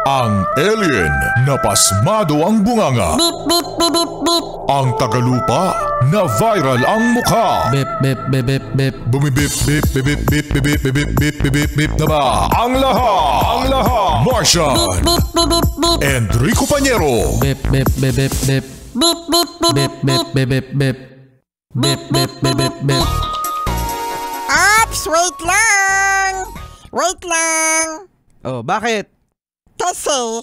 Ang alien na pasmado ang bunganga. Beep, beep, beep, beep, beep. Ang tagalupa na viral ang mukha. Bip, bip, bip, bip, bip. Bumibip, bip, bip, bip, bip, bip, bip, bip, bip, bip, bip na ba? Ang lahat, Martian, Beep, beep, beep, beep, beep. Enrico Pañero, Bip, bip, bip, bip, bip. Beep, beep, beep, Bip, bip, bip, bip, bip. Bip, bip, bip, bip, bip. Ops, wait lang! Wait lang! Oh, bakit? Kasi...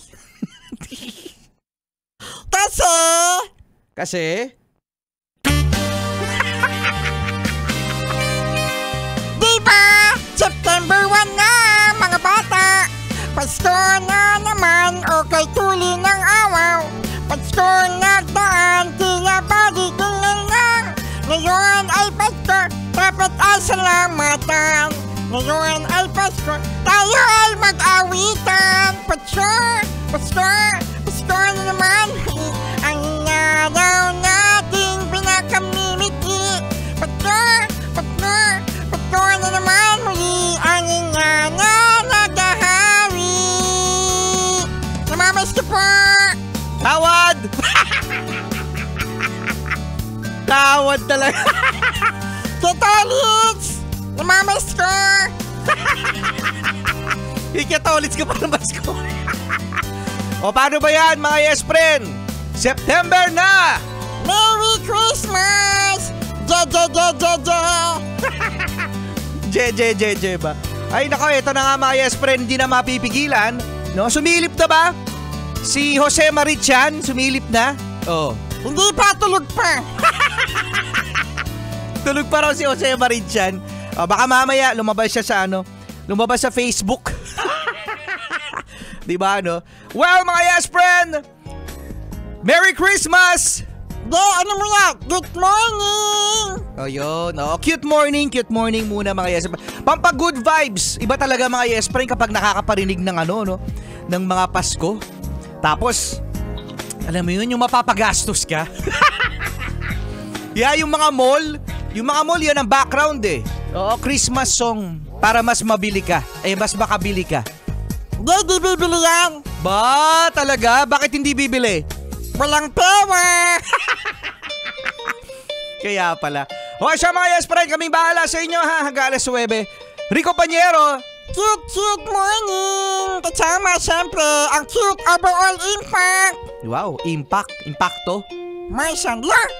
Kasi... Kasi? Diba? September 1 na, mga bata! Pasko na naman o kay tuli ng awaw. Pasko nagdaan, tila balikin lang. Ngayon ay Pasko, dapat ay salamatan. Ngayon ay Pasko, tayo ay mag-awitan. Pasko, Pasko, Pasko na naman. Ang araw nating pinakamimiti. Pasko, Pasko, Pasko na naman muli. Ang ingana naghahawi. Namamas ko po. Tawad! Tawad talaga. Katolits! Namamas ko. Ikatolits ka pa ng Pasko. O paano ba yan mga yes friend? September na! Merry Christmas! Je ba? Ay nako, ito na nga mga yes friend, hindi na mapipigilan. No? Sumilip na ba? Si Jose Marichan, sumilip na? Oh. Hindi pa, tulog pa. Tulog pa raw si Jose Marichan. Baka mamaya lumabas siya sa lumabas sa Facebook. Diba no? Well mga yes friend, Merry Christmas! Ano mo yan? Good morning! Oh yun, cute morning muna mga yes friend. Pampa good vibes, iba talaga mga yes friend kapag nakakaparinig ng ng mga Pasko. Tapos, alam mo yun, yung mapapagastos ka. Yeah, yung mga mall yan ang background eh. Oo, Christmas song para mas mabili ka. Mas makabili ka. Di bibili yan. Ba, talaga? Bakit hindi bibili? Walang pera. Kaya pala. O siya mga yes friend, kaming bahala sa inyo ha, hanggang alas 9. Rico Pañero. Cute morning. Kasama syempre ang cute overall impact. Wow, impacto. Martian lang.